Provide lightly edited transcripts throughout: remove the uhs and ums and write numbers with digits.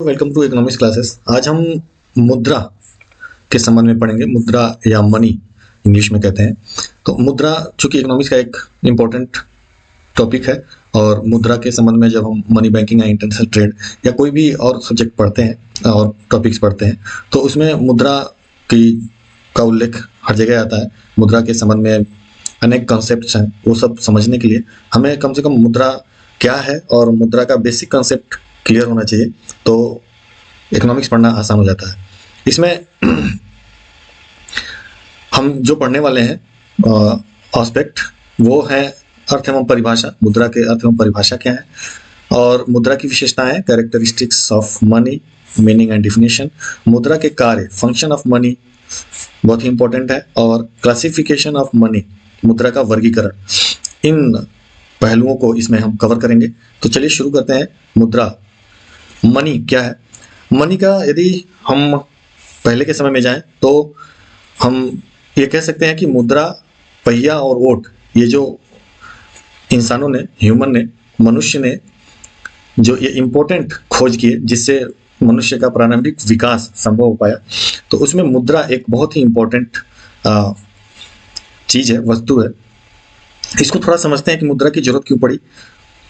Welcome to economics classes. आज हम मुद्रा के संबंध में पढ़ेंगे। मुद्रा या मनी इंग्लिश में कहते हैं। तो मुद्रा चूंकि इकोनॉमिक्स का एक इम्पोर्टेंट टॉपिक है और मुद्रा के संबंध में जब हम मनी बैंकिंग या इंटरनेशनल ट्रेड या कोई भी और सब्जेक्ट पढ़ते हैं और टॉपिक्स पढ़ते हैं तो उसमें मुद्रा की का उल्लेख हर जगह आता है। मुद्रा के संबंध में अनेक कॉन्सेप्ट्स हैं, वो सब समझने के लिए हमें कम से कम मुद्रा क्या है और मुद्रा का बेसिक कॉन्सेप्ट क्लियर होना चाहिए, तो इकोनॉमिक्स पढ़ना आसान हो जाता है। इसमें हम जो पढ़ने वाले हैं एस्पेक्ट वो है अर्थ एवं परिभाषा। मुद्रा के अर्थ एवं परिभाषा क्या है और मुद्रा की विशेषताएं, characteristics of money, meaning and definition, मुद्रा के कार्य, फंक्शन ऑफ मनी बहुत ही इंपॉर्टेंट है, और क्लासिफिकेशन ऑफ मनी, मुद्रा का वर्गीकरण। इन पहलुओं को इसमें हम कवर करेंगे। तो चलिए शुरू करते हैं। मुद्रा, मनी क्या है? मनी का यदि हम पहले के समय में जाएं तो हम ये कह सकते हैं कि मुद्रा, पहिया और ओट, ये जो इंसानों ने, ह्यूमन ने, मनुष्य ने जो ये इम्पोर्टेंट खोज किए जिससे मनुष्य का प्रारंभिक विकास संभव हो पाया, तो उसमें मुद्रा एक बहुत ही इम्पोर्टेंट चीज है, वस्तु है। इसको थोड़ा समझते हैं कि मुद्रा की जरूरत क्यों पड़ी।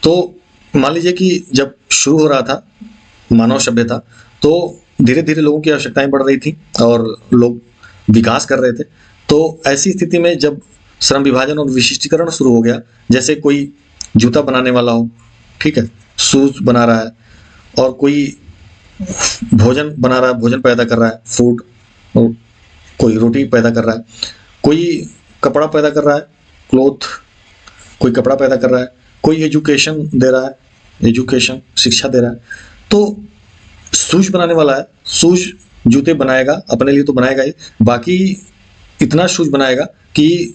तो मान लीजिए कि जब शुरू हो रहा था मानव सभ्यता, तो धीरे धीरे लोगों की आवश्यकताएं बढ़ रही थी और लोग विकास कर रहे थे। तो ऐसी स्थिति में जब श्रम विभाजन और विशिष्टीकरण शुरू हो गया, जैसे कोई जूता बनाने वाला हो, ठीक है, शूज बना रहा है, और कोई भोजन बना रहा है, भोजन पैदा कर रहा है, फूड, और कोई रोटी पैदा कर रहा है, कोई कपड़ा पैदा कर रहा है, क्लोथ, कोई कपड़ा पैदा कर रहा है, कोई एजुकेशन दे रहा है, एजुकेशन शिक्षा दे रहा है। तो शूज बनाने वाला है, शूज जूते बनाएगा, अपने लिए तो बनाएगा ही, बाकी इतना शूज बनाएगा कि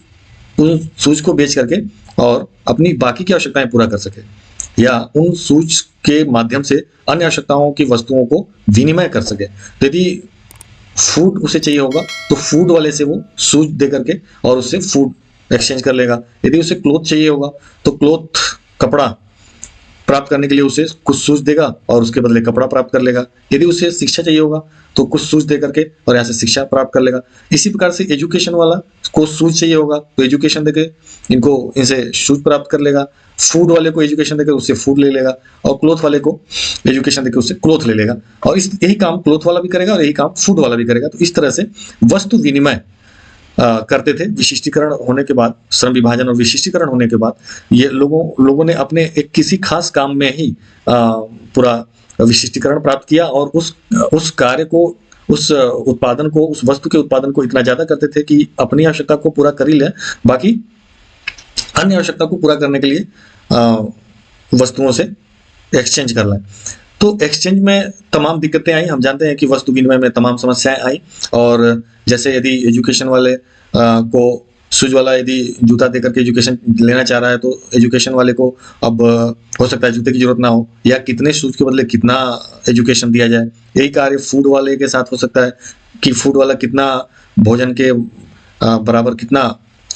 उन शूज को बेच करके और अपनी बाकी की आवश्यकताएं पूरा कर सके, या उन शूज के माध्यम से अन्य आवश्यकताओं की वस्तुओं को विनिमय कर सके। तो यदि फूड उसे चाहिए होगा तो फूड वाले से वो शूज दे करके और उससे फूड एक्सचेंज कर लेगा। यदि उसे क्लोथ चाहिए होगा तो क्लोथ, कपड़ा प्राप्त करने के लिए उसे कुछ शूज देगा और उसके बदले कपड़ा प्राप्त कर लेगा। यदि उसे शिक्षा चाहिए होगा तो कुछ शूज दे करके और यहाँ से शिक्षा प्राप्त कर लेगा। इसी प्रकार से एजुकेशन वाला को शूज चाहिए होगा तो एजुकेशन देके इनसे शूज प्राप्त कर लेगा। फूड वाले को एजुकेशन देकर उससे फूड ले लेगा, और क्लोथ वाले को एजुकेशन देकर उससे क्लोथ ले लेगा। और यही काम क्लोथ वाला भी करेगा और यही काम फूड वाला भी करेगा। तो इस तरह से वस्तु विनिमय करते थे। विशिष्टीकरण होने के बाद, श्रम विभाजन और विशिष्टीकरण होने के बाद, ये लोगों ने अपने एक किसी खास काम में ही पूरा विशिष्टीकरण प्राप्त किया और उस कार्य को, उस उत्पादन को, उस वस्तु के उत्पादन को इतना ज्यादा करते थे कि अपनी आवश्यकता को पूरा कर ही लें, बाकी अन्य आवश्यकता को पूरा करने के लिए वस्तुओं से एक्सचेंज कर लें। तो एक्सचेंज में तमाम दिक्कतें आई। हम जानते हैं कि वस्तु विनिमय में तमाम समस्याएं आई, और जैसे यदि एजुकेशन वाले को शूज वाला यदि जूता देकर के एजुकेशन लेना चाह रहा है तो एजुकेशन वाले को अब हो सकता है जूते की जरूरत ना हो, या कितने शूज के बदले कितना एजुकेशन दिया जाए। यही कार्य फूड वाले के साथ हो सकता है कि फूड वाला कितना भोजन के बराबर कितना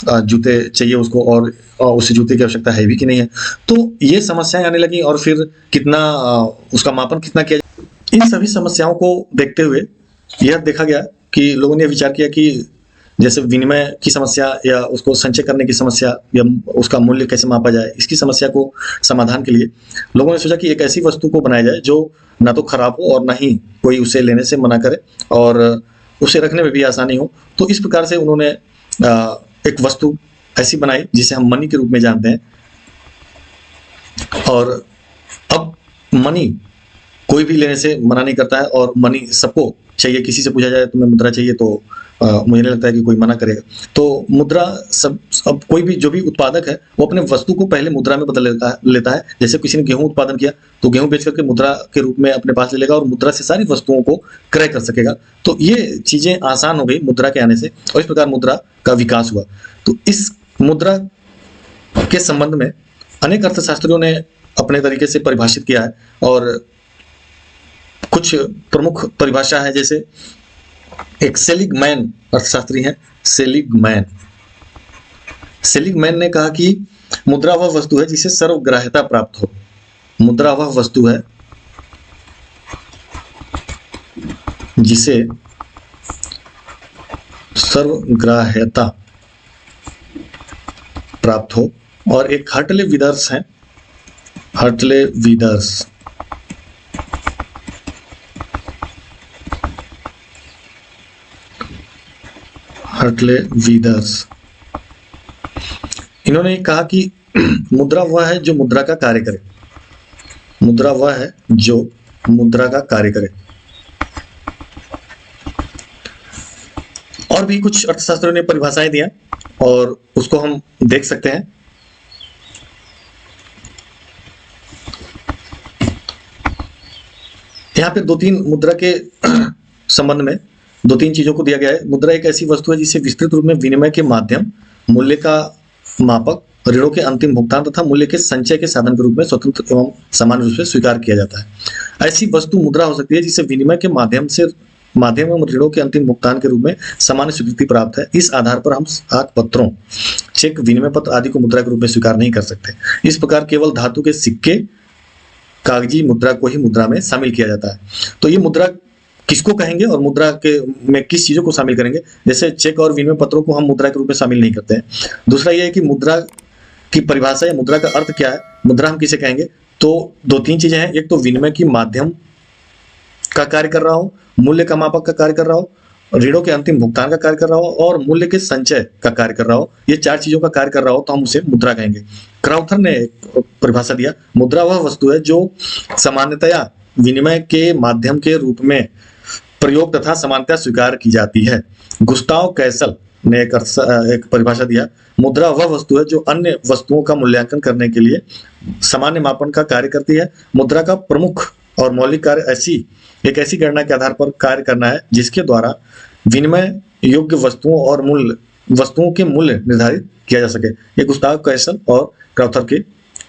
जूते चाहिए उसको, और उस जूते की आवश्यकता है भी कि नहीं है। तो ये समस्याएं आने लगी, और फिर कितना उसका मापन कितना किया जाए। इन सभी समस्याओं को देखते हुए यह देखा गया कि लोगों ने विचार किया कि जैसे विनिमय की समस्या या उसको संचय करने की समस्या या उसका मूल्य कैसे मापा जाए, इसकी समस्या को समाधान के लिए लोगों ने सोचा कि एक ऐसी वस्तु को बनाया जाए जो ना तो खराब हो और ना ही कोई उसे लेने से मना करे और उसे रखने में भी आसानी हो। तो इस प्रकार से उन्होंने एक वस्तु ऐसी बनाई जिसे हम मनी के रूप में जानते हैं। और अब मनी कोई भी लेने से मना नहीं करता है, और मनी सबको चाहिए। किसी से पूछा जाए तुम्हें मुद्रा चाहिए तो मुझे नहीं लगता है कि कोई मना करेगा। तो मुद्रा अब कोई भी जो भी उत्पादक है वो अपने वस्तु को पहले मुद्रा में बदल लेता है। जैसे किसी ने गेहूं उत्पादन किया तो गेहूं बेच करके मुद्रा के रूप में अपने पास ले लेगा और मुद्रा से सारी वस्तुओं को क्रय कर सकेगा। तो ये चीजें आसान हो गई मुद्रा के आने से, और इस प्रकार मुद्रा का विकास हुआ। तो इस मुद्रा के संबंध में अनेक अर्थशास्त्रियों ने अपने तरीके से परिभाषित किया है, और कुछ प्रमुख परिभाषा है। जैसे एक सेलिगमैन अर्थशास्त्री है, सेलिगमैन ने कहा कि मुद्रा वह वस्तु है जिसे सर्वग्राह्यता प्राप्त हो। मुद्रा वह वस्तु है जिसे सर्वग्राह्यता प्राप्त हो। और एक हर्टले विदर्स है, हर्टले विदर्स, हर्टले विदर्स, इन्होंने कहा कि मुद्रा वह है जो मुद्रा का कार्य करे, मुद्रा वह है जो मुद्रा का कार्य करे। और भी कुछ अर्थशास्त्रियों ने परिभाषाएं दिया और उसको हम देख सकते हैं। यहाँ पे 2-3 मुद्रा के संबंध में 2-3 चीजों को दिया गया है। मुद्रा एक ऐसी वस्तु है जिसे विस्तृत रूप में विनिमय के माध्यम, मूल्य का मापक, ऋणों के अंतिम भुगतान तथा मूल्य के संचय के साधन के रूप में स्वतंत्र एवं सामान्य रूप से स्वीकार किया जाता है। ऐसी वस्तु मुद्रा हो सकती है जिसे विनिमय के माध्यम एवं ऋणों के अंतिम भुगतान के रूप में सामान्य स्वीकृति प्राप्त है। इस आधार पर हम आंक पत्रों, चेक, विनिमय पत्र आदि को मुद्रा के रूप में स्वीकार नहीं कर सकते। इस प्रकार केवल धातु के सिक्के, कागजी मुद्रा को ही मुद्रा में शामिल किया जाता है। तो ये मुद्रा किसको कहेंगे और मुद्रा के में किस चीजों को शामिल करेंगे? जैसे चेक और विनिमय पत्रों को हम मुद्रा के रूप में शामिल नहीं करते हैं। दूसरा यह है कि मुद्रा की परिभाषा या मुद्रा का अर्थ क्या है, मुद्रा हम किसे कहेंगे? तो 2-3 चीजें हैं। एक तो विनिमय की माध्यम का कार्य कर रहा हो, मूल्य का मापक का कार्य कर रहा हो, ऋणों के अंतिम भुगतान का कार्य कर रहा हो और मूल्य के संचय का कार्य कर रहा हो। ये 4 चीजों का कार्य कर रहा हो तो हम उसे मुद्रा कहेंगे। क्राउथर ने एक परिभाषा दिया, मुद्रा वह वस्तु है जो सामान्यतया विनिमय के माध्यम के रूप में प्रयोग तथा समानता स्वीकार की जाती है। गुस्ताव कैसल ने एक परिभाषा दिया, मुद्रा वह वस्तु है जो अन्य वस्तुओं का मूल्यांकन करने के लिए सामान्य मापन का कार्य करती है। मुद्रा का प्रमुख और मौलिक कार्य एक ऐसी गणना के आधार पर कार्य करना है जिसके द्वारा विनिमय योग्य वस्तुओं के मूल्य निर्धारित किया जा सके। ये गुस्ताव कैसल और क्राउथर की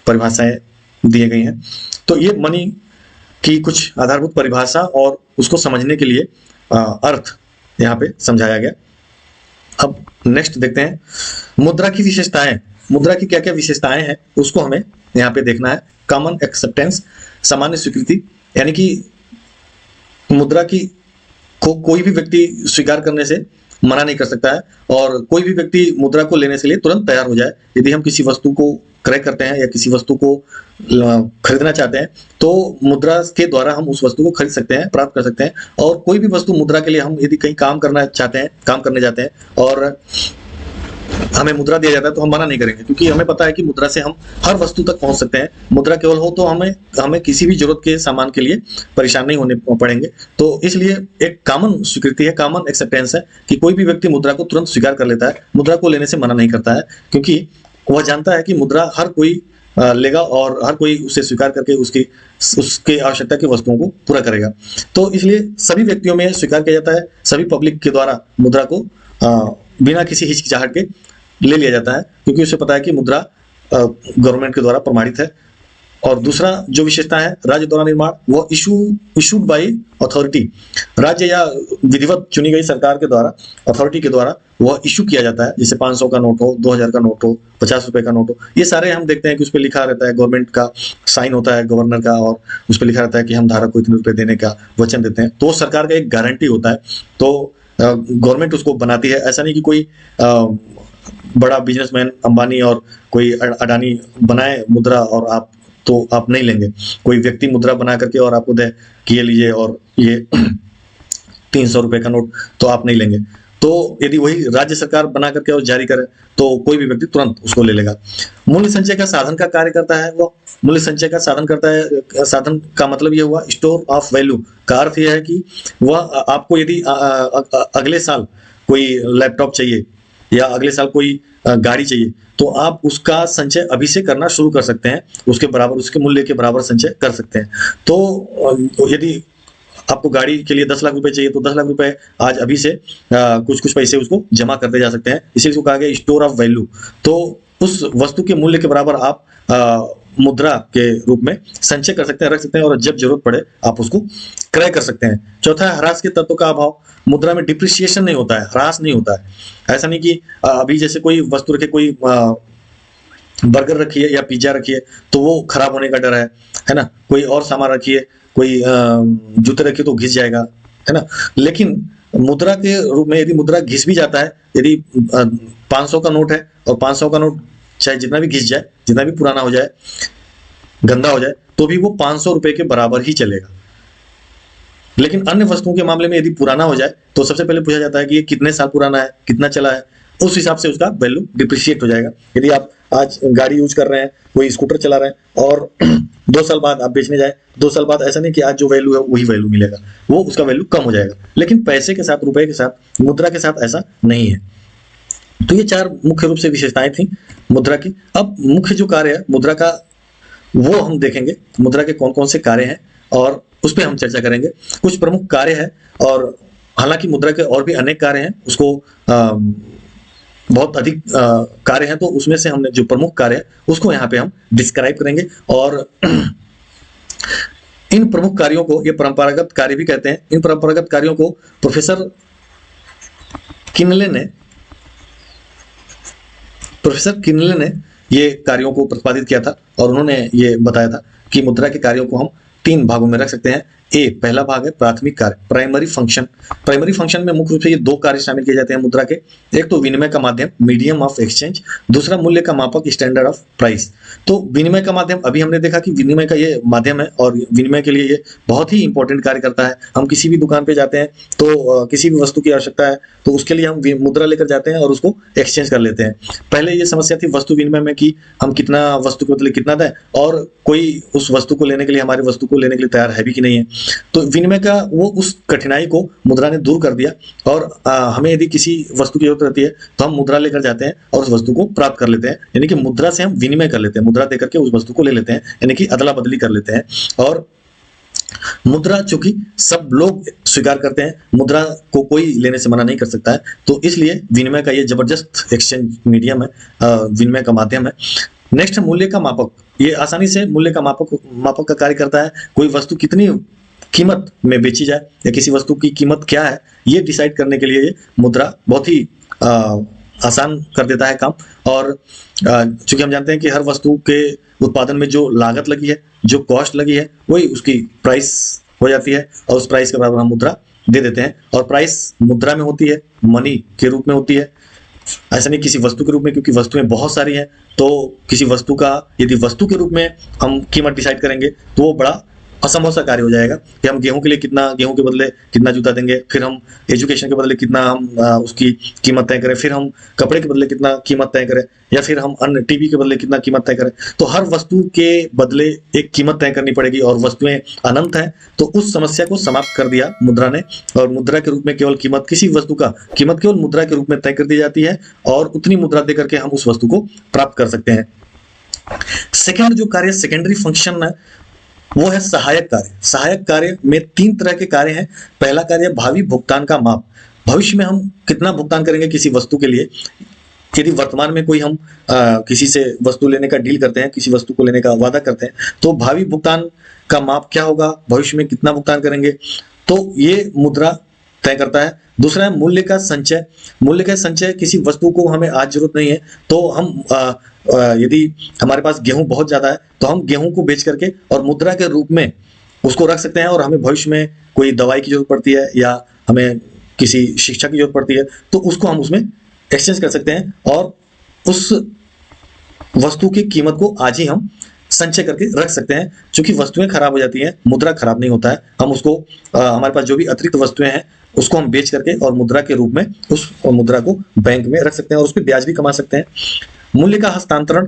परिभाषाएं दी गई हैं। तो ये मनी की कुछ आधारभूत परिभाषा और उसको समझने के लिए अर्थ यहाँ पे समझाया गया। अब नेक्स्ट देखते हैं मुद्रा की विशेषताएं। मुद्रा की क्या क्या विशेषताएं हैं उसको हमें यहाँ पे देखना है। कॉमन एक्सेप्टेंस, सामान्य स्वीकृति, यानी कि मुद्रा की कोई भी व्यक्ति स्वीकार करने से मना नहीं कर सकता है और कोई भी व्यक्ति मुद्रा को लेने के लिए तुरंत तैयार हो जाए। यदि हम किसी वस्तु को क्रय करते हैं या किसी वस्तु को खरीदना चाहते हैं तो मुद्रा के द्वारा हम उस वस्तु को खरीद सकते हैं, प्राप्त कर सकते हैं। और कोई भी वस्तु मुद्रा के लिए हम यदि कहीं काम करना चाहते हैं, काम करने जाते हैं और हमें मुद्रा दिया जाता है तो हम मना नहीं करेंगे, क्योंकि हमें पता है कि मुद्रा से हम हर वस्तु तक पहुंच सकते हैं। मुद्रा केवल हो तो हमें किसी भी जरूरत के सामान के लिए परेशान नहीं होने पड़ेंगे। तो इसलिए एक कॉमन स्वीकृति है, कॉमन एक्सेप्टेंस है कि कोई भी व्यक्ति मुद्रा को तुरंत स्वीकार कर लेता है, मुद्रा को लेने से मना नहीं करता है, क्योंकि वह जानता है कि मुद्रा हर कोई लेगा और हर कोई उसे स्वीकार करके उसके आवश्यकता की वस्तुओं को पूरा करेगा। तो इसलिए सभी व्यक्तियों में स्वीकार किया जाता है, सभी पब्लिक के द्वारा मुद्रा को बिना किसी हिचकिचाहट के ले लिया जाता है, क्योंकि उसे पता है कि मुद्रा गवर्नमेंट के द्वारा प्रमाणित है। और दूसरा जो विशेषता है राज्य द्वारा निर्माण, वो इशूड बाय अथॉरिटी, राज्य या विधिवत चुनी गई सरकार के द्वारा, अथॉरिटी के द्वारा वह इशू किया जाता है। जैसे 500 का नोट हो, 2000 का नोट हो, 50 रुपए का नोट हो, ये सारे हम देखते हैं कि उस पर लिखा रहता है, गवर्नमेंट का साइन होता है गवर्नर का, और उस पर लिखा रहता है कि हम धारक को इतने रुपए देने का वचन देते हैं। तो सरकार का एक गारंटी होता है, तो गवर्नमेंट उसको बनाती है। ऐसा नहीं कि कोई बड़ा बिजनेसमैन अंबानी और कोई अडानी बनाए मुद्रा और आप नहीं लेंगे। कोई व्यक्ति मुद्रा बना करके और आपको दे कि ये लीजिए और ये 300 रुपए का नोट, तो आप नहीं लेंगे। तो यदि वही राज्य सरकार बना करके और जारी करे तो कोई भी व्यक्ति तुरंत उसको ले लेगा। मूल्य संचय का साधन का कार्य करता है, वो मूल्य संचय का साधन करता है। साधन का मतलब यह हुआ स्टोर ऑफ वैल्यू का अर्थ यह है कि वह आपको यदि अगले साल कोई लैपटॉप चाहिए या अगले साल कोई गाड़ी चाहिए तो आप उसका संचय अभी से करना शुरू कर सकते हैं, उसके बराबर, उसके मूल्य के बराबर संचय कर सकते हैं। तो यदि आपको गाड़ी के लिए 10 लाख रुपए चाहिए तो 10 लाख रुपए आज अभी से कुछ पैसे उसको जमा करते जा सकते हैं। इसी को कहा गया स्टोर ऑफ वैल्यू। तो उस वस्तु के मूल्य के बराबर आप मुद्रा के रूप में संचय कर सकते हैं, रख सकते हैं, और जब जरूरत पड़े आप उसको क्रय कर सकते हैं। चौथा है ह्रास के तत्व का अभाव। मुद्रा में डिप्रिसिएशन नहीं होता है, ह्रास नहीं होता है। ऐसा नहीं कि अभी जैसे कोई वस्तु रखे, कोई बर्गर रखिए या पिज्जा रखिए तो वो खराब होने का डर है ना। कोई और सामान रखिए, कोई जूते रखिए तो घिस जाएगा, है ना। लेकिन मुद्रा के रूप में यदि मुद्रा घिस भी जाता है, यदि 500 का नोट है और 500 का नोट चाहे जितना भी घिस जाए, जितना भी पुराना हो जाए, गंदा हो जाए, तो भी वो 500 रुपए के बराबर ही चलेगा। लेकिन अन्य वस्तुओं के मामले में यदि पुराना हो जाए तो सबसे पहले पूछा जाता है कि ये कितने साल पुराना है, कितना चला है, उस हिसाब से उसका वैल्यू डिप्रिशिएट हो जाएगा। यदि आप आज गाड़ी यूज कर रहे हैं, कोई स्कूटर चला रहे हैं और 2 साल बाद आप बेचने जाए, 2 साल बाद ऐसा नहीं कि आज जो वैल्यू है वही वैल्यू मिलेगा, वो उसका वैल्यू कम हो जाएगा। लेकिन पैसे के साथ, रुपए के साथ, मुद्रा के साथ ऐसा नहीं है। तो ये 4 मुख्य रूप से विशेषताएं थी मुद्रा की। अब मुख्य जो कार्य है मुद्रा का वो हम देखेंगे, मुद्रा के कौन कौन से कार्य हैं और उस पर हम चर्चा करेंगे। कुछ प्रमुख कार्य है, और हालांकि मुद्रा के और भी अनेक कार्य हैं, उसको बहुत अधिक कार्य हैं, तो उसमें से हमने जो प्रमुख कार्य है उसको यहाँ पे हम डिस्क्राइब करेंगे। और इन प्रमुख कार्यों को, ये परंपरागत कार्य भी कहते हैं, इन परंपरागत कार्यों को प्रोफेसर किनले ने ये कार्यों को प्रतिपादित किया था, और उन्होंने ये बताया था कि मुद्रा के कार्यों को हम 3 भागों में रख सकते हैं। पहला भाग है प्राथमिक कार्य, प्राइमरी फंक्शन। प्राइमरी फंक्शन में मुख्य रूप से ये 2 कार्य शामिल किए जाते हैं मुद्रा के। एक तो विनिमय का माध्यम, मीडियम ऑफ एक्सचेंज, दूसरा मूल्य का मापक, स्टैंडर्ड ऑफ प्राइस। तो विनिमय का माध्यम, अभी हमने देखा कि विनिमय का ये माध्यम है और विनिमय के लिए ये बहुत ही इंपॉर्टेंट कार्य करता है। हम किसी भी दुकान पे जाते हैं तो किसी भी वस्तु की आवश्यकता है तो उसके लिए हम मुद्रा लेकर जाते हैं और उसको एक्सचेंज कर लेते हैं। पहले ये समस्या थी वस्तु विनिमय में कि हम कितना वस्तु के बदले कितना दें, और कोई उस वस्तु को लेने के लिए, हमारी वस्तु को लेने के लिए तैयार है भी कि नहीं है। तो विनिमय का वो उस कठिनाई को मुद्रा ने दूर कर दिया, और हमें यदि किसी वस्तु की जरूरत रहती है तो हम मुद्रा लेकर जाते हैं और उस वस्तु को प्राप्त कर लेते हैं। यानी कि मुद्रा से हम विनिमय कर लेते हैं, मुद्रा देकर के उस वस्तु को ले लेते हैं, यानी कि अदला बदली कर लेते हैं। और मुद्रा चूंकि सब लोग स्वीकार करते हैं, मुद्रा को कोई लेने से मना नहीं कर सकता है, तो इसलिए विनिमय का ये जबरदस्त एक्सचेंज मीडियम है, विनिमय का माध्यम है। नेक्स्ट है मूल्य का मापक। ये आसानी से मूल्य का मापक का कार्य करता है। कोई वस्तु कितनी कीमत में बेची जाए या किसी वस्तु की कीमत क्या है, ये डिसाइड करने के लिए ये मुद्रा बहुत ही आसान कर देता है काम। और चूंकि हम जानते हैं कि हर वस्तु के उत्पादन में जो लागत लगी है, जो कॉस्ट लगी है, वही उसकी प्राइस हो जाती है, और उस प्राइस के बराबर हम मुद्रा दे देते हैं। और प्राइस मुद्रा में होती है, मनी के रूप में होती है, ऐसा नहीं किसी वस्तु के रूप में, क्योंकि वस्तुएं बहुत सारी हैं। तो किसी वस्तु का यदि वस्तु के रूप में हम कीमत डिसाइड करेंगे तो वो बड़ा असंभव सा कार्य हो जाएगा कि हम गेहूं के लिए कितना, गेहूं के बदले कितना जूता देंगे, फिर हम एजुकेशन के बदले कितना हम उसकी कीमत तय करें, फिर हम कपड़े के बदले कितना कीमत तय करें, या फिर हम अन्य टीवी के बदले कितना कीमत तय करें। तो हर वस्तु के बदले एक कीमत तय करनी पड़ेगी, और वस्तुएं अनंत हैं। तो उस समस्या को समाप्त कर दिया मुद्रा ने, और मुद्रा के रूप में केवल कीमत, किसी वस्तु का कीमत केवल मुद्रा के रूप में तय कर दी जाती है, और उतनी मुद्रा देकर के हम उस वस्तु को प्राप्त कर सकते हैं। सेकेंड जो कार्य, सेकेंडरी फंक्शन है, वो है सहायक कार्य। सहायक कार्य में 3 तरह के कार्य हैं। पहला कार्य भावी भुगतान का माप। भविष्य में हम कितना भुगतान करेंगे किसी वस्तु के लिए। यदि वर्तमान में कोई हम किसी से वस्तु लेने का डील करते हैं, किसी वस्तु को लेने का वादा करते हैं, तो भावी भुगतान का माप क्या होगा, भविष्य में कितना भुगतान करेंगे, तो ये मुद्रा तय करता है। दूसरा है मूल्य का संचय। मूल्य का संचय, किसी वस्तु को हमें आज जरूरत नहीं है, तो हम यदि हमारे पास गेहूं बहुत ज्यादा है तो हम गेहूं को बेच करके और मुद्रा के रूप में उसको रख सकते हैं, और हमें भविष्य में कोई दवाई की जरूरत पड़ती है या हमें किसी शिक्षा की जरूरत पड़ती है तो उसको हम उसमें एक्सचेंज कर सकते हैं, और उस वस्तु की कीमत को आज ही हम संचय करके रख सकते हैं। क्योंकि वस्तुएं खराब हो जाती हैं, मुद्रा खराब नहीं होता है। हम उसको हमारे पास जो भी अतिरिक्त वस्तुएं हैं उसको हम बेच करके और मुद्रा के रूप में उस मुद्रा को बैंक में रख सकते हैं, और उस पर ब्याज भी कमा सकते हैं। मूल्य का हस्तांतरण,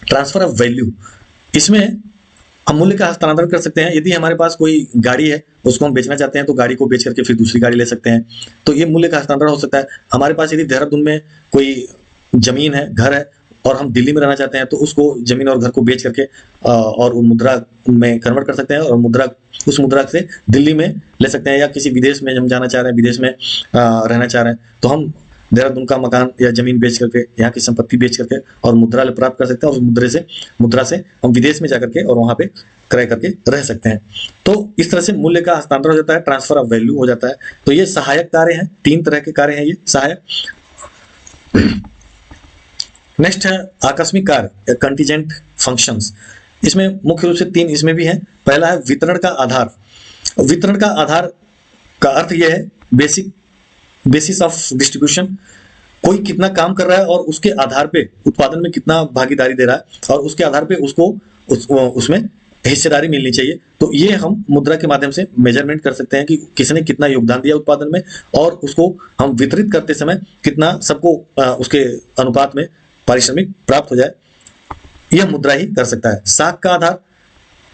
ट्रांसफर ऑफ वैल्यू। इसमें हम मूल्य का हस्तांतरण कर सकते हैं। यदि हमारे पास कोई गाड़ी है, उसको हम बेचना चाहते हैं, तो गाड़ी को बेच करके फिर दूसरी गाड़ी ले सकते हैं, तो ये मूल्य का हस्तांतरण हो सकता है। हमारे पास यदि देहरादून में कोई जमीन है, घर है, और हम दिल्ली में रहना चाहते हैं, तो उसको जमीन और घर को बेच करके और मुद्रा में कन्वर्ट कर सकते हैं, और उस मुद्रा से दिल्ली में ले सकते हैं। या किसी विदेश में हम जाना चाह रहे हैं, विदेश में रहना चाह रहे हैं, तो हम देहरादून का मकान या जमीन बेच करके, यहाँ की संपत्ति बेच करके और मुद्रा प्राप्त कर सकते हैं, और उस मुद्रा से हम विदेश में जाकर के और वहां पे क्रय करके रह सकते हैं। तो इस तरह से मूल्य का हस्तांतरण हो जाता है, ट्रांसफर ऑफ वैल्यू हो जाता है। तो ये सहायक कार्य हैं, 3 तरह के कार्य हैं ये सहायक। नेक्स्ट है आकस्मिक कार्य, कंटीजेंट फंक्शंस। इसमें मुख्य रूप से 3 इसमें भी हैं। पहला है वितरण का आधार। वितरण का आधार का अर्थ यह है बेसिस ऑफ डिस्ट्रीब्यूशन, कोई कितना काम कर रहा है और उसके आधार पे उत्पादन में कितना भागीदारी दे रहा है और उसके आधार पे उसको उसमें हिस्सेदारी मिलनी चाहिए। तो ये हम मुद्रा के माध्यम से मेजरमेंट कर सकते हैं कि किसने कितना योगदान दिया उत्पादन में और उसको हम वितरित करते समय कितना सबको उसके अनुपात में पारिश्रमिक प्राप्त हो जाए, यह मुद्रा ही कर सकता है। साख का आधार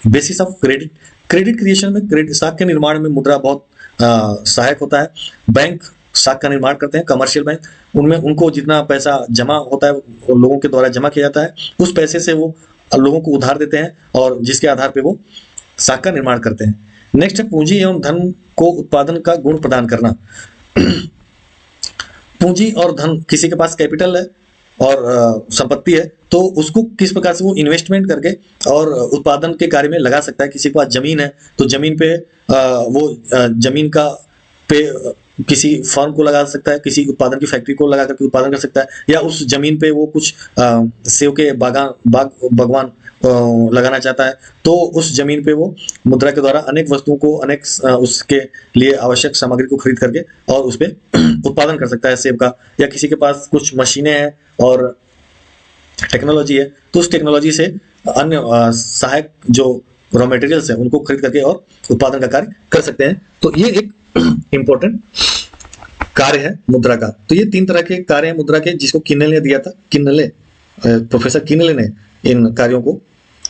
बेसिस ऑफ क्रेडिट क्रिएशन में, क्रेडिट साख के निर्माण में मुद्रा बहुत सहायक होता है। बैंक साख का निर्माण करते हैं, कमर्शियल बैंक, उनमें उनको जितना पैसा जमा होता है वो लोगों के द्वारा जमा किया जाता है, उस पैसे से वो लोगों को उधार देते हैं और जिसके आधार पे वो साख का निर्माण करते हैं। नेक्स्ट है पूंजी एवं धन को उत्पादन का गुण प्रदान करना। पूंजी और धन, किसी के पास कैपिटल है और संपत्ति है तो उसको किस प्रकार से वो इन्वेस्टमेंट करके और उत्पादन के कार्य में लगा सकता है। किसी के पास जमीन है तो जमीन पे वो जमीन का पे किसी फर्म को लगा सकता है, किसी उत्पादन की फैक्ट्री को लगा करके उत्पादन कर सकता है, या उस जमीन पे वो कुछ सेब के बागवान लगाना चाहता है तो उस जमीन पे वो मुद्रा के द्वारा अनेक वस्तुओं को अनेक उसके लिए आवश्यक सामग्री को खरीद करके और उस पे उत्पादन कर सकता है सेब का। या किसी के पास कुछ मशीनें हैं और टेक्नोलॉजी है तो उस टेक्नोलॉजी से अन्य सहायक जो रॉ मटेरियल्स है उनको खरीद करके और उत्पादन का कार्य कर सकते हैं। तो ये एक इंपॉर्टेंट कार्य है मुद्रा का। तो ये 3 तरह के कार्य हैं मुद्रा के, जिसको किन्नले ने दिया था। प्रोफेसर किन्नले ने इन कार्यों को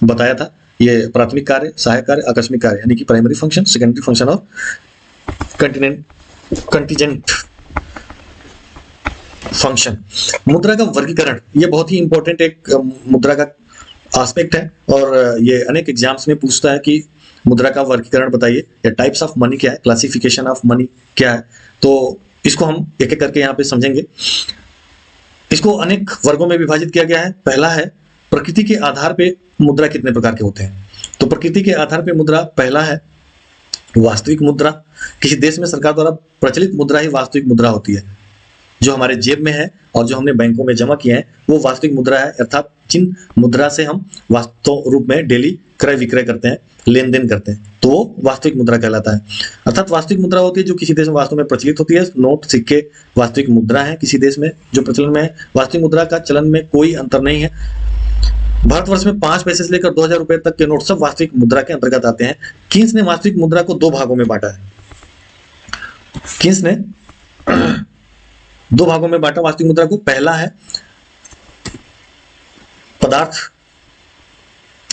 बताया था। ये प्राथमिक कार्य, सहायक कार्य, आकस्मिक कार्य, यानी कि प्राइमरी फंक्शन, सेकेंडरी फंक्शन और कंटीजेंट फंक्शन। मुद्रा का वर्गीकरण, ये बहुत ही इंपॉर्टेंट एक मुद्रा का एस्पेक्ट है और ये अनेक एग्जाम्स में पूछता है कि मुद्रा का वर्गीकरण बताइए, या टाइप्स ऑफ मनी क्या है, क्लासिफिकेशन ऑफ मनी क्या है। तो इसको हम एक एक करके यहाँ पे समझेंगे। इसको अनेक वर्गों में विभाजित किया गया है। पहला है प्रकृति के आधार पे मुद्रा कितने प्रकार के होते हैं। तो प्रकृति के आधार पे मुद्रा, पहला है वास्तविक मुद्रा। किसी देश में सरकार द्वारा प्रचलित मुद्रा ही वास्तविक मुद्रा होती है। जो हमारे जेब में है और जो हमने बैंकों में जमा किए हैं वो वास्तविक मुद्रा है, अर्थात जिन मुद्रा से हम वास्तव रूप में डेली क्रय विक्रय करते हैं, लेन देन करते हैं, तो वो वास्तविक मुद्रा कहलाता है। अर्थात वास्तविक मुद्रा होती है जो किसी देश में वास्तव में प्रचलित होती है। नोट, सिक्के वास्तविक मुद्रा है किसी देश में जो प्रचलन में है। वास्तविक मुद्रा का चलन में कोई अंतर नहीं है। भारतवर्ष में 5 पैसे से लेकर 2000 रुपए तक के नोट सब वास्तविक मुद्रा के अंतर्गत आते हैं। कीन्स ने वास्तविक मुद्रा को 2 भागों में बांटा है। कीन्स ने 2 भागों में बांटा वास्तविक मुद्रा को। पहला है पदार्थ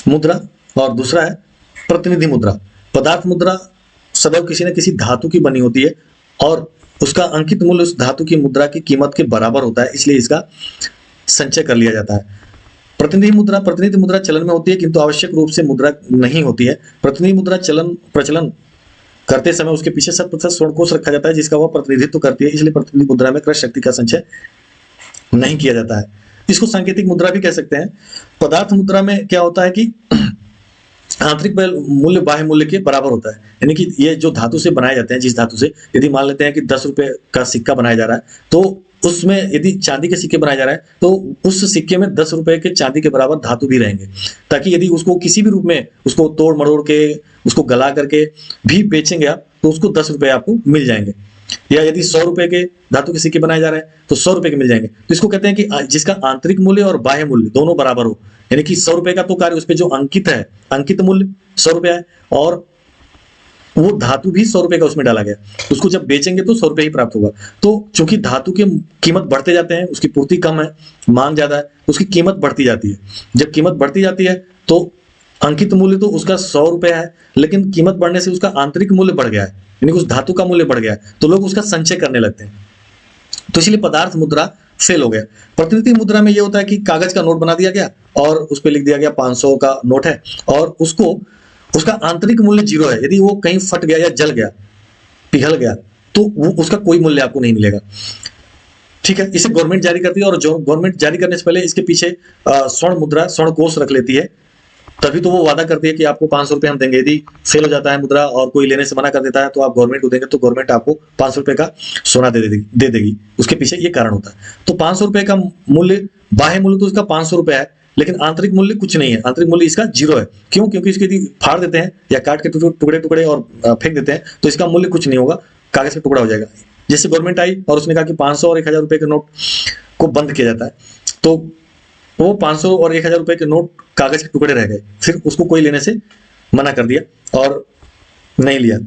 मुद्रा और दूसरा है प्रतिनिधि मुद्रा। पदार्थ मुद्रा सदैव किसी न किसी धातु की बनी होती है और उसका अंकित मूल्य उस धातु की मुद्रा की कीमत के बराबर होता है, इसलिए इसका संचय कर लिया जाता है। प्रतिनिधि मुद्रा चलन में होती है किंतु आवश्यक रूप से मुद्रा नहीं होती है। प्रतिनिधि मुद्रा प्रचलन करते समय उसके पीछे 100% स्वर्ण कोष रखा जाता है जिसका वह प्रतिनिधित्व करती है, इसलिए प्रतिनिधि मुद्रा में क्रय शक्ति का संचय नहीं किया जाता है। इसको सांकेतिक मुद्रा भी कह सकते हैं। पदार्थ मुद्रा में क्या होता है कि आंतरिक मूल्य बाह्य मूल्य के बराबर होता है, यानी कि ये जो धातु से बनाए जाते हैं, जिस धातु से, यदि मान लेते हैं कि 10 रुपए का सिक्का बनाया जा रहा है तो उसमें यदि चांदी के सिक्के बनाए जा रहा है तो उस सिक्के में 10 रुपए के चांदी के बराबर धातु भी रहेंगे, ताकि यदि उसको किसी भी रूप में उसको तोड़ मरोड़ के उसको गला करके भी बेचेंगे आप तो उसको 10 रुपए आपको मिल जाएंगे। या यदि 100 रुपए के धातु के सिक्के बनाए जा रहे हैं तो 100 रुपए के मिल जाएंगे। तो इसको कहते हैं कि जिसका आंतरिक मूल्य और बाह्य मूल्य दोनों बराबर हो, यानी कि 100 रुपए का तो कार्य उस पर जो अंकित है, अंकित मूल्य 100 रुपया है और वो धातु भी 100 रुपए का उसमें डाला गया, उसको जब बेचेंगे तो 100 रुपए ही प्राप्त होगा। तो चूंकि धातु की कीमत बढ़ते जाते हैं, उसकी पूर्ति कम है, मांग ज्यादा है, उसकी कीमत बढ़ती जाती है। जब कीमत बढ़ती जाती है तो अंकित मूल्य तो उसका 100 रुपया है, लेकिन कीमत बढ़ने से उसका आंतरिक मूल्य बढ़ गया है, यानी उस धातु का मूल्य बढ़ गया है, तो लोग उसका संचय करने लगते हैं। तो इसलिए पदार्थ मुद्रा फेल हो गया। प्रतिनिधि मुद्रा में यह होता है कि कागज का नोट बना दिया गया और उस पर लिख दिया गया 500 का नोट है और उसका आंतरिक मूल्य 0 है। यदि वो कहीं फट गया या जल गया, पिघल गया, तो वो उसका कोई मूल्य आपको नहीं मिलेगा। ठीक है, इसे गवर्नमेंट जारी करती है और जो गवर्नमेंट जारी करने से पहले इसके पीछे स्वर्ण कोष रख लेती है, तभी तो वो वादा करती है कि आपको 500 रुपए हम देंगे। यदि फेल हो जाता है मुद्रा और कोई लेने से मना कर देता है तो आप गवर्नमेंट को देंगे तो गवर्नमेंट आपको 500 रुपए का सोना दे देगी। उसके पीछे ये कारण होता है। तो 500 रुपए का मूल्य, बाह्य मूल्य तो इसका 500 रुपए है, लेकिन आंतरिक मूल्य कुछ नहीं है, आंतरिक मूल्य इसका 0 है। क्यों? क्योंकि इसके यदि फाड़ देते हैं या काट के टुकड़े टुकड़े और फेंक देते हैं तो इसका मूल्य कुछ नहीं होगा, कागज का टुकड़ा हो जाएगा। जैसे गवर्नमेंट आई और उसने कहा कि 500 और 1000 रुपए के नोट को बंद किया जाता है, तो वो 500 और 1000 रुपए के नोट कागज के टुकड़े रह गए, फिर उसको कोई लेने से मना कर दिया और नहीं लिया।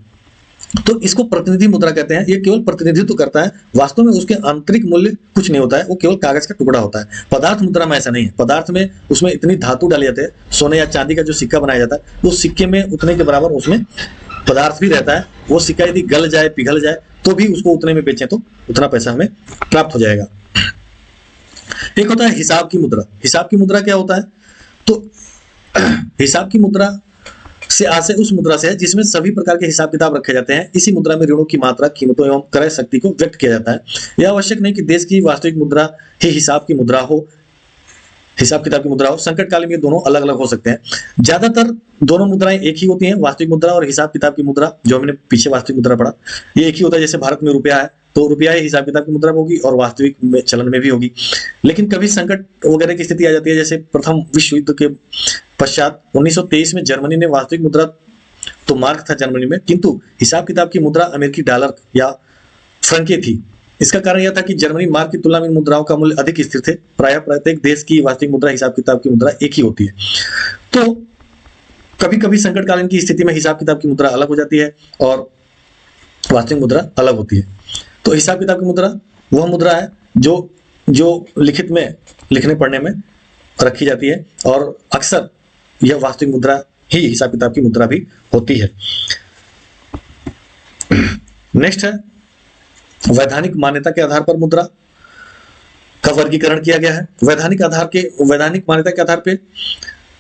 तो इसको प्रतिनिधि मुद्रा कहते हैं। ये केवल प्रतिनिधित्व करता है, वास्तव में उसके आंतरिक मूल्य कुछ नहीं होता है, वो केवल कागज का टुकड़ा होता है। पदार्थ मुद्रा में ऐसा नहीं है। पदार्थ में उसमें इतनी धातु डाली जाती है, सोने या चांदी का जो सिक्का बनाया जाता है, उस सिक्के में उतने के बराबर उसमें पदार्थ भी रहता है। वो सिक्का यदि गल जाए, पिघल जाए, तो भी उसको उतने में बेचें तो उतना पैसा हमें प्राप्त हो जाएगा। एक होता है हिसाब की मुद्रा। हिसाब की मुद्रा क्या होता है? तो हिसाब की मुद्रा से आशय उस मुद्रा से है जिसमें सभी प्रकार के हिसाब किताब रखे जाते हैं। इसी मुद्रा में ऋणों की मात्रा, कीमतों एवं क्रय शक्ति को व्यक्त किया जाता है। यह आवश्यक नहीं कि देश की वास्तविक मुद्रा ही हिसाब की मुद्रा हो, हिसाब किताब की मुद्रा हो। संकट काल में ये दोनों अलग अलग हो सकते हैं। ज्यादातर दोनों मुद्राएं एक ही होती हैं, वास्तविक मुद्रा और हिसाब किताब की मुद्रा। जो हमने पीछे वास्तविक मुद्रा पढ़ा, ये एक ही होता है। जैसे भारत में रुपया है, तो रुपया ही हिसाब किताब की मुद्रा होगी और वास्तविक में चलन में भी होगी। लेकिन कभी संकट वगैरह की स्थिति आ जाती है, जैसे प्रथम विश्व युद्ध के पश्चात 1923 में जर्मनी ने वास्तविक मुद्रा तो मार्क था जर्मनी में, किंतु हिसाब किताब की मुद्रा अमेरिकी डॉलर या फ्रंके थी। इसका कारण यह था कि जर्मनी मार्क की तुलना में इन मुद्राओं का मूल्य अधिक स्थिर थे। प्रायः प्रत्येक देश की वास्तविक मुद्रा, हिसाब किताब की मुद्रा एक ही होती है। तो कभी कभी संकटकालीन की स्थिति में हिसाब किताब की मुद्रा अलग हो जाती है और वास्तविक मुद्रा अलग होती है। तो हिसाब किताब की मुद्रा वह मुद्रा है जो लिखित में, लिखने पढ़ने में रखी जाती है, और अक्सर यह वास्तविक मुद्रा ही हिसाब किताब की मुद्रा भी होती है। नेक्स्ट है वैधानिक मान्यता के आधार पर मुद्रा का वर्गीकरण किया गया है। वैधानिक मान्यता के आधार पर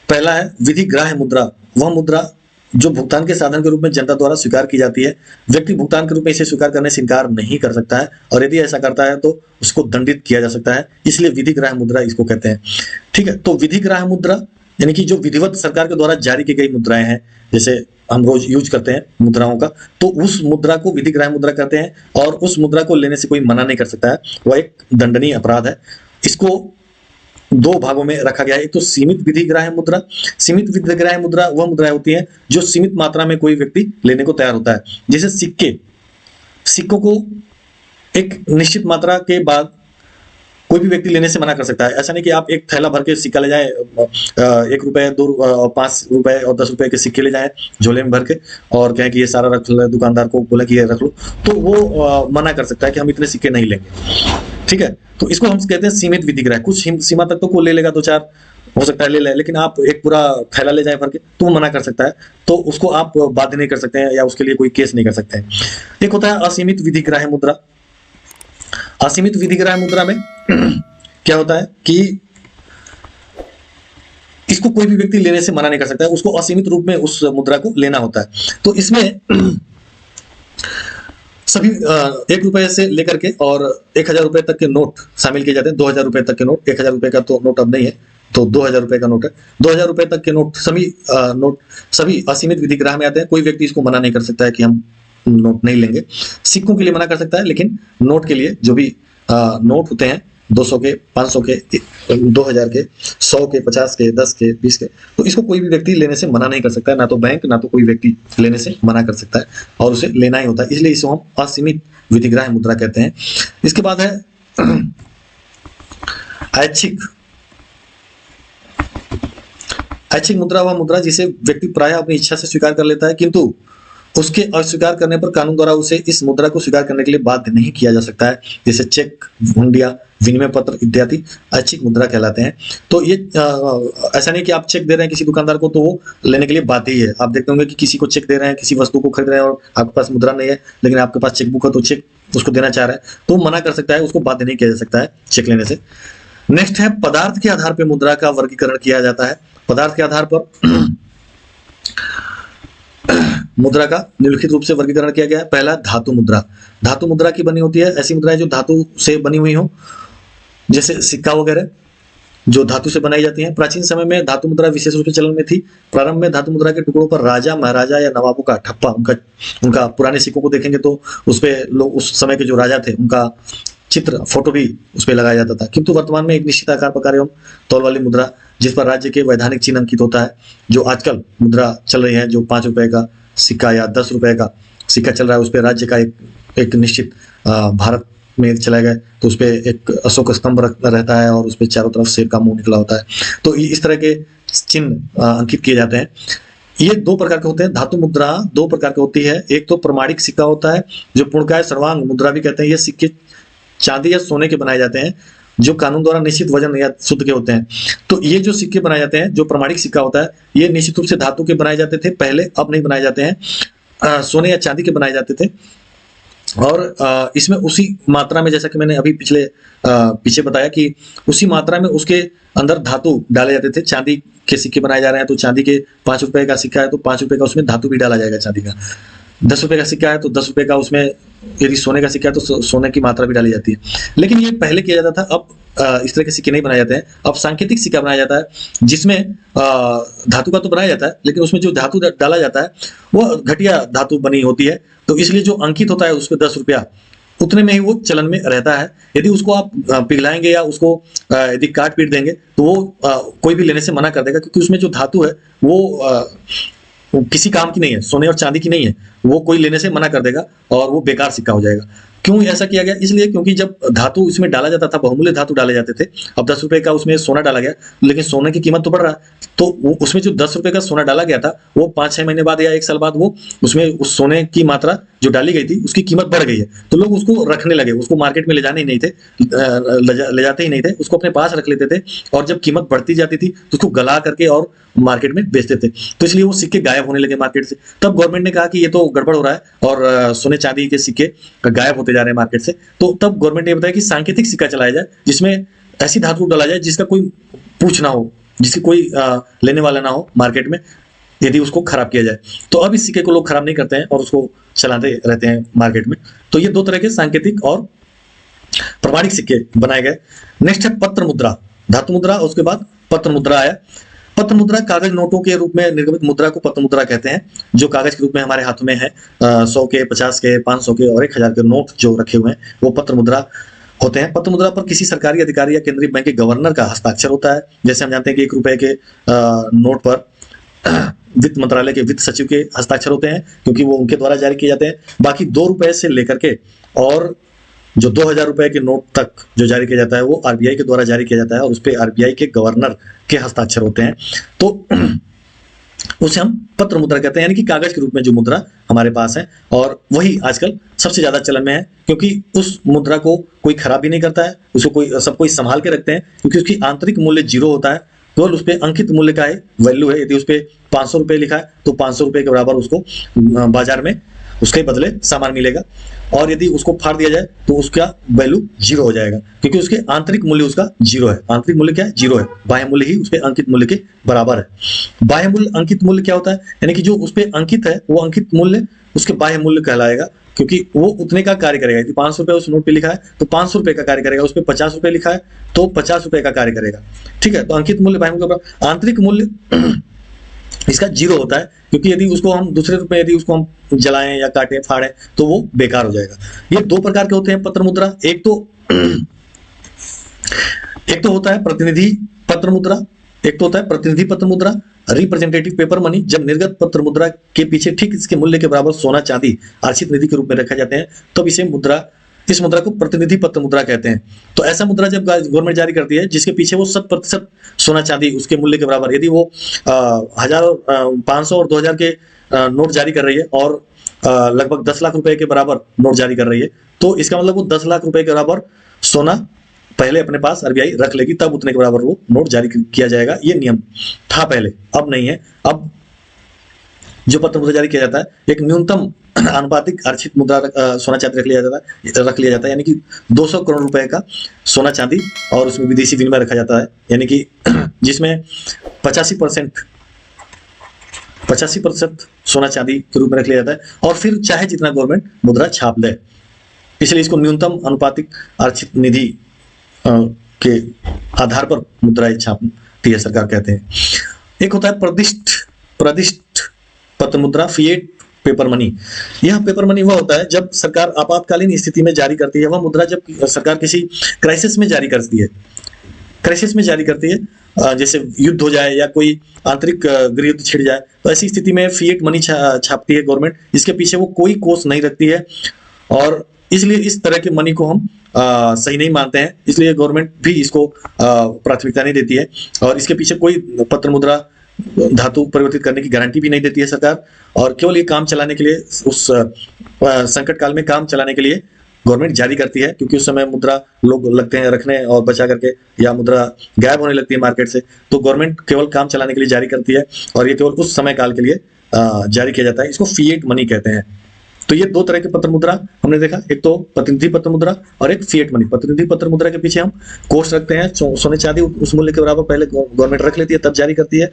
पहला है विधिग्राह्य मुद्रा। वह मुद्रा जो भुगतान के साधन के रूप में जनता द्वारा स्वीकार की जाती है। व्यक्ति भुगतान के रूप में इसे स्वीकार करने से इनकार नहीं कर सकता है, और यदि ऐसा करता है तो उसको दंडित किया जा सकता है। इसलिए विधिग्राह्य मुद्रा इसको कहते हैं। ठीक है, तो विधिग्राह्य मुद्रा यानी कि जो विधिवत सरकार के द्वारा जारी की गई मुद्राएं हैं, जैसे हम रोज यूज करते हैं मुद्राओं का, तो उस मुद्रा को विधिग्राह्य मुद्रा कहते हैं, और उस मुद्रा को लेने से कोई मना नहीं कर सकता है। वह एक दंडनीय अपराध है। इसको दो भागों में रखा गया है। एक तो सीमित विधिग्राह्य मुद्रा। सीमित विधिग्राह्य मुद्रा वह मुद्राएं होती है जो सीमित मात्रा में कोई व्यक्ति लेने को तैयार होता है। जैसे सिक्कों को एक निश्चित मात्रा के बाद कोई भी व्यक्ति लेने से मना कर सकता है। ऐसा नहीं कि आप एक थैला भर के सिक्का ले जाए, 1 रुपए, 2, 5 रुपए और 10 रुपए के सिक्के ले जाए झोले में भर के, और कहें कि ये सारा रख लो, दुकानदार को बोला कि ये रख लो, तो वो मना कर सकता है कि हम इतने सिक्के नहीं लेंगे। ठीक है, तो इसको हम कहते हैं सीमित विधिग्राह्य। कुछ सीमा तक तो कोई ले लेगा, 2-4 हो सकता है ले ले, लेकिन आप एक पूरा थैला ले जाए भर के तो वो मना कर सकता है, तो उसको आप बाध्य नहीं कर सकते हैं या उसके लिए कोई केस नहीं कर सकते हैं। एक होता है असीमित विधिग्राह्य मुद्रा। असीमित विधिग्राह्य मुद्रा में क्या होता है कि इसको कोई भी व्यक्ति लेने से मना नहीं कर सकता है, उसको असीमित रूप में उस मुद्रा को लेना होता है। तो इसमें सभी 1 रुपए से लेकर के और 1000 रुपए तक के नोट शामिल किए जाते हैं। 2000 रुपए तक के नोट, 1000 रुपए का तो नोट अब नहीं है, तो 2000 रुपए का नोट है। 2000 रुपए तक के नोट सभी असीमित विधिग्राह्य में आते हैं। कोई व्यक्ति इसको मना नहीं कर सकता है कि हम नोट नहीं लेंगे। सिक्कों के लिए मना कर सकता है, लेकिन नोट के लिए जो भी नोट होते हैं 200 के, 500 के, 2000 के, 100 के, 50 के, 10 के, 20 के, तो इसको कोई भी व्यक्ति लेने से मना नहीं कर सकता है। ना तो बैंक, ना तो कोई व्यक्ति लेने से मना कर सकता है, और उसे लेना ही होता है। इसलिए इसे हम असीमित विधिग्राह्य मुद्रा कहते हैं। इसके बाद है ऐच्छिक मुद्रा। वह मुद्रा जिसे व्यक्ति प्रायः अपनी इच्छा से स्वीकार कर लेता है, किंतु उसके अस्वीकार करने पर कानून द्वारा उसे इस मुद्रा को स्वीकार करने के लिए बाध्य नहीं किया जा सकता है। जैसे चेक, हुंडिया, विनिमय पत्र इत्यादि ऐच्छिक मुद्रा कहलाते हैं। तो ये ऐसा नहीं कि आप चेक दे रहे हैं किसी दुकानदार को तो वो लेने के लिए बाध्य ही है। आप देखते होंगे कि किसी को चेक दे रहे हैं, किसी वस्तु को खरीद रहे हैं और आपके पास मुद्रा नहीं है, लेकिन आपके पास चेकबुक है, तो चेक उसको देना चाह रहे हैं, तो मना कर सकता है, उसको बाध्य नहीं किया जा सकता है चेक लेने से। नेक्स्ट है पदार्थ के आधार पर मुद्रा का वर्गीकरण किया जाता है। पदार्थ के आधार पर मुद्रा का निम्नलिखित रूप से वर्गीकरण किया गया है। पहला, धातु मुद्रा। धातु मुद्रा की बनी होती है ऐसी मुद्राएं जो धातु से बनी हुई हो, जैसे सिक्का वगैरह जो धातु से बनाई जाती हैं। प्राचीन समय में धातु मुद्रा विशेष रूप से चलन में थी। प्रारंभ में धातु मुद्रा के टुकड़ों पर राजा, महाराजा या नवाबों का ठप्पा, उनका पुराने सिक्कों को देखेंगे तो उस पे लोग, उस समय के जो राजा थे, उनका चित्र, फोटो भी उस पर लगाया जाता था। किंतु वर्तमान में एक निश्चित आकार, प्रकार एवं तौल वाली मुद्रा, जिस पर राज्य के वैधानिक चिन्ह अंकित होता है, जो आजकल मुद्रा चल रही है, जो 5 रुपए का सिक्का या 10 रुपए का सिक्का चल रहा है, उस पर राज्य का एक एक निश्चित भारत में चला गया तो उस पे एक अशोक स्तंभ रहता है और उस पे चारों तरफ शेर का मुंह निकला होता है। तो इस तरह के चिन्ह अंकित किए जाते हैं। ये दो प्रकार के होते हैं। धातु मुद्रा दो प्रकार की होती है। एक तो प्रमाणिक सिक्का होता है जो पूर्णकाय सर्वांग मुद्रा भी कहते हैं। ये सिक्के चांदी या सोने के बनाए जाते हैं जो कानून द्वारा निश्चित वजन या शुद्ध के होते हैं। तो ये जो सिक्के बनाए जाते हैं, जो प्रमाणिक सिक्का होता है, ये निश्चित रूप से धातु के बनाए जाते थे पहले, अब नहीं बनाए जाते हैं। सोने या चांदी के बनाए जाते थे और इसमें उसी मात्रा में, जैसा कि मैंने अभी पीछे बताया कि उसी मात्रा में उसके अंदर धातु डाले जाते थे। चांदी के सिक्के बनाए जा रहे हैं तो चांदी के 5 रुपए का सिक्का है तो 5 रुपए का उसमें धातु भी डाला जाएगा चांदी का। 10 रुपए का सिक्का है तो 10 रुपए का उसमें, यदि सोने का सिक्का है तो सोने की मात्रा भी डाली जाती है। लेकिन ये पहले किया जाता था, अब इस तरह के सिक्के नहीं बनाए जाते हैं। अब सांकेतिक सिक्का बनाया जाता है जिसमें धातु का तो बनाया जाता है लेकिन उसमें जो धातु डाला जाता है वो घटिया धातु बनी होती है। तो इसलिए जो अंकित होता है उस पर 10 रुपया, उतने में ही वो चलन में रहता है। यदि उसको आप पिघलाएंगे या उसको यदि काट पीट देंगे तो वो कोई भी लेने से मना कर देगा, क्योंकि उसमें जो धातु है वो किसी काम की नहीं है, सोने और चांदी की नहीं है। वो कोई लेने से मना कर देगा और वो बेकार सिक्का हो जाएगा। क्यों ऐसा किया गया? इसलिए क्योंकि जब धातु इसमें डाला जाता था, बहुमूल्य धातु डाले जाते थे। अब 10 रुपए का उसमें सोना डाला गया, लेकिन सोने की कीमत तो बढ़ रहा है, तो वो उसमें जो 10 रुपए का सोना डाला गया था वो 5-6 महीने बाद या 1 साल बाद वो उसमें उस सोने की मात्रा जो डाली गई थी उसकी कीमत बढ़ गई है। तो लोग उसको रखने लगे, उसको मार्केट में ले जाने ही नहीं थे, ले जाते ही नहीं थे, उसको अपने पास रख लेते थे और जब कीमत बढ़ती जाती थी तो उसको गला करके और मार्केट में बेचते थे। तो इसलिए वो सिक्के गायब होने लगे मार्केट से। तब गवर्नमेंट ने कहा कि ये तो गड़बड़ हो रहा है और सोने चांदी के सिक्के गायब होते जा रहे हैं मार्केट से। तो तब गवर्नमेंट ने बताया कि सांकेतिक सिक्का चलाया जाए जिसमें ऐसी धातु डाला जाए जिसका कोई पूछ ना हो, जिसकी कोई लेने वाला ना हो मार्केट में, यदि उसको खराब किया जाए। तो अब इस सिक्के को लोग खराब नहीं करते हैं और उसको चलाते रहते हैं मार्केट में। तो ये दो तरह के सांकेतिक और प्रमाणिक सिक्के बनाए गए। नेक्स्ट है पत्र मुद्रा। धातु मुद्रा, उसके बाद पत्र मुद्रा आया। पत्र मुद्रा कागज नोटों के रूप में निर्गमित मुद्रा को पत्र मुद्रा कहते हैं, जो कागज के रूप में हमारे हाथों में है। 100 के, 50 के, 500 के और 1000 के नोट जो रखे हुए हैं वो पत्र मुद्रा होते हैं। पत्र मुद्रा पर किसी सरकारी अधिकारी या केंद्रीय बैंक के गवर्नर का हस्ताक्षर होता है। जैसे हम जानते हैं कि 1 रुपए के नोट पर वित्त मंत्रालय के वित्त सचिव के हस्ताक्षर होते हैं, क्योंकि वो उनके द्वारा जारी किए जाते हैं। बाकी 2 रुपए से लेकर के और जो 2000 रुपए के नोट तक जो जारी किया जाता है वो आरबीआई के द्वारा जारी किया जाता है और उस पर आरबीआई के गवर्नर के हस्ताक्षर होते हैं। तो उसे हम पत्र मुद्रा कहते हैं, यानी कि कागज के रूप में जो मुद्रा हमारे पास है, और वही आजकल सबसे ज्यादा चलन में है, क्योंकि उस मुद्रा को कोई खराब भी नहीं करता है, उसको सब कोई संभाल के रखते हैं, क्योंकि उसकी आंतरिक मूल्य 0 होता है। केवल उस पर अंकित मूल्य का वैल्यू है। यदि उस पर 500 रुपए लिखा है तो 500 रुपए के बराबर उसको बाजार में उसके बदले सामान मिलेगा, और यदि उसको फाड़ दिया जाए तो उसका वैल्यू 0 हो जाएगा, क्योंकि उसके आंतरिक मूल्य उसका 0 है। आंतरिक मूल्य क्या है? 0 है। बाह्य मूल्य ही उसके अंकित मूल्य के बराबर है। बाह्य मूल्य अंकित मूल्य क्या होता है? यानी कि जो उस पर अंकित है वो अंकित मूल्य उसके बाह्य मूल्य कहलाएगा, क्योंकि वो उतने का कार्य करेगा। यदि 500 रुपए उस नोट पे लिखा है तो 500 रुपए का कार्य करेगा, उस पर 50 रुपए लिखा है तो 50 रुपए का कार्य करेगा। ठीक है, तो अंकित मूल्य बाह्य मूल्य। आंतरिक मूल्य इसका 0 होता है, क्योंकि यदि उसको हम दूसरे रूप में यदि उसको हम जलाएं या काटें फाड़ें तो वो बेकार हो जाएगा। ये 2 प्रकार के होते हैं पत्र मुद्रा। एक तो होता है प्रतिनिधि पत्र मुद्रा, एक तो होता है प्रतिनिधि पत्र मुद्रा, रिप्रेजेंटेटिव पेपर मनी। जब निर्गत पत्र मुद्रा के पीछे ठीक इसके मूल्य के बराबर सोना चांदी आर्थिक निधि के रूप में रखे जाते हैं तब इस मुद्रा को प्रतिनिधि पत्र मुद्रा कहते हैं। तो ऐसा मुद्रा जब गवर्नमेंट जारी करती है जिसके पीछे वो 100% सोना चांदी उसके मूल्य के बराबर, यदि वो 1000, 500 और 2000 के नोट जारी कर रही है और लगभग 10 लाख रुपए के बराबर नोट जारी कर रही है, तो इसका मतलब वो 10 लाख रुपए के बराबर सोना पहले अपने पास आरबीआई रख लेगी, तब उतने के बराबर वो नोट जारी किया जाएगा। ये नियम था पहले, अब नहीं है। अब जो पत्र मुद्रा जारी किया जाता है एक न्यूनतम आनुपातिक आर्थिक मुद्रा सोना चांदी रख लिया जाता है, यानी कि 200 करोड़ रुपए का सोना चांदी और उसमें विदेशी विनिमय रखा जाता है, यानी कि जिसमें 85% सोना चांदी के रूप में रख लिया जाता है, और फिर चाहे जितना गवर्नमेंट मुद्रा छाप ले। इसलिए इसको न्यूनतम आनुपातिक आर्थिक निधि के आधार पर मुद्राएं छापती है सरकार, कहते हैं। एक होता है प्रदिष्ट पत्र मुद्रा, फिएट पेपर मनी। यह पेपर मनी वह होता है जब सरकार आपातकालीन स्थिति में जारी करती है। वह मुद्रा जब सरकार किसी क्राइसिस में जारी करती है, जैसे युद्ध हो जाए या कोई आंतरिक गृह युद्ध छिड़ जाए, तो ऐसी स्थिति में फिएट मनी छापती है गवर्नमेंट। इसके पीछे वो कोई कोष नहीं रखती है और इसलिए इस तरह के मनी को हम सही नहीं मानते हैं, इसलिए गवर्नमेंट भी इसको प्राथमिकता नहीं देती है और इसके पीछे कोई पत्र मुद्रा धातु परिवर्तित करने की गारंटी भी नहीं देती है सरकार। और केवल ये काम चलाने के लिए, उस संकट काल में काम चलाने के लिए गवर्नमेंट जारी करती है, क्योंकि उस समय मुद्रा लोग लगते हैं रखने और बचा करके, या मुद्रा गायब होने लगती है मार्केट से, तो गवर्नमेंट केवल काम चलाने के लिए जारी करती है और ये केवल उस समय काल के लिए जारी किया जाता है। इसको फिएट मनी कहते हैं। तो ये दो तरह के पत्र मुद्रा हमने देखा, एक तो प्रतिनिधि पत्र मुद्रा और एक फिएट मनी। प्रतिनिधि पत्र मुद्रा के पीछे हम कोष रखते हैं, सोने चांदी उस मूल्य के बराबर पहले गवर्नमेंट रख लेती है, तब जारी करती है।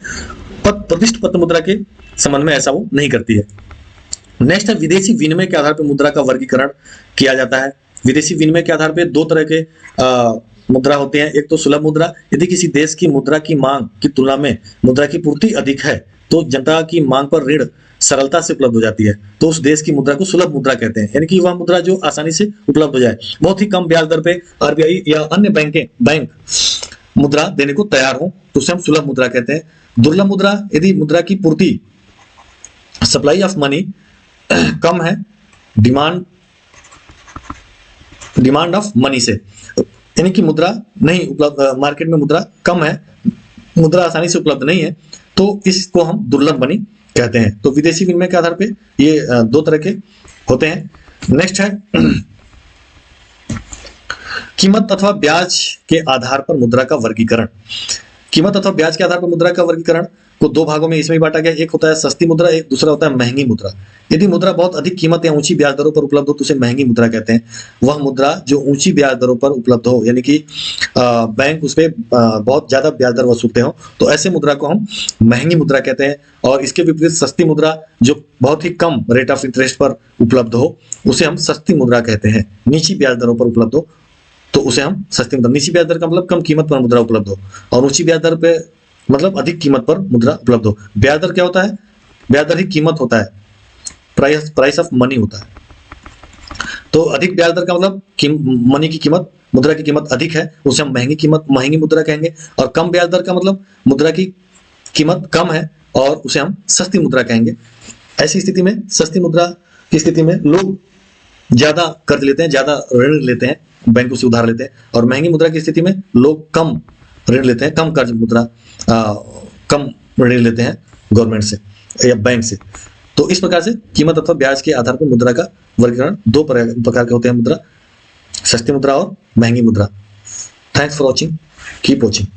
प्रतिष्ठित पत्र मुद्रा के संबंध में ऐसा वो नहीं करती है। नेक्स्ट है विदेशी विनिमय के आधार पर मुद्रा का वर्गीकरण किया जाता है। विदेशी विनिमय के आधार पर दो तरह के मुद्रा होते हैं। एक तो सुलभ मुद्रा, यदि किसी देश की मुद्रा की मांग की तुलना में मुद्रा की पूर्ति अधिक है तो जनता की मांग पर ऋण सरलता से उपलब्ध हो जाती है, तो उस देश की मुद्रा को सुलभ मुद्रा कहते हैं। यानी कि वह मुद्रा जो आसानी से उपलब्ध हो जाए, बहुत ही कम ब्याज दर पे आरबीआई या अन्य बैंक मुद्रा देने को तैयार हो, तो उसे हम सुलभ मुद्रा कहते हैं। दुर्लभ मुद्रा, यदि मुद्रा की पूर्ति, सप्लाई ऑफ मनी कम है डिमांड ऑफ मनी से, यानी कि मुद्रा नहीं उपलब्ध, मार्केट में मुद्रा कम है, मुद्रा आसानी से उपलब्ध नहीं है, तो इसको हम दुर्लभ मनी कहते हैं। तो विदेशी विनिमय के आधार पे ये दो तरह के होते हैं। नेक्स्ट है कीमत अथवा ब्याज के आधार पर मुद्रा का वर्गीकरण। कीमत अथवा ब्याज के आधार पर मुद्रा का वर्गीकरण को दो भागों में इसमें बांटा गया। एक होता है सस्ती मुद्रा, एक दूसरा होता है महंगी मुद्रा। यदि मुद्रा बहुत अधिक कीमत या ऊंची ब्याज दरों पर उपलब्ध हो तो उसे महंगी मुद्रा कहते हैं। वह मुद्रा जो ऊंची ब्याज दरों पर उपलब्ध हो, यानी कि बैंक उस पर बहुत ज्यादा ब्याज दर वसूलते हो, तो ऐसे मुद्रा को हम महंगी मुद्रा कहते हैं। और इसके विपरीत सस्ती मुद्रा जो बहुत ही कम रेट ऑफ इंटरेस्ट पर उपलब्ध हो, उसे हम सस्ती मुद्रा कहते हैं। नीची ब्याज दरों पर उपलब्ध हो तो उसे हम सस्ती मुद्रा, नीची ब्याज दर का मतलब कम कीमत पर मुद्रा उपलब्ध हो, और ऊंची ब्याज दर पे मतलब अधिक कीमत पर मुद्रा उपलब्ध हो। ब्याज दर क्या होता है? ब्याज दर ही कीमत होता है, प्राइस ऑफ मनी होता है। तो अधिक ब्याज दर का मतलब मनी की कीमत, मुद्रा की कीमत अधिक है, उसे हम महंगी मुद्रा कहेंगे। और कम ब्याज दर का मतलब मुद्रा की कीमत कम है और उसे हम सस्ती मुद्रा कहेंगे। ऐसी स्थिति में, सस्ती मुद्रा की स्थिति में लोग ज्यादा कर्ज लेते हैं, ज्यादा ऋण लेते हैं, बैंकों से उधार लेते हैं। और महंगी मुद्रा की स्थिति में लोग कम ऋण लेते हैं, कम कर्ज मुद्रा कम ऋण लेते हैं गवर्नमेंट से या बैंक से। तो इस प्रकार से कीमत अथवा ब्याज के आधार पर मुद्रा का वर्गीकरण दो प्रकार के होते हैं मुद्रा, सस्ती मुद्रा और महंगी मुद्रा। Thanks for watching, keep watching.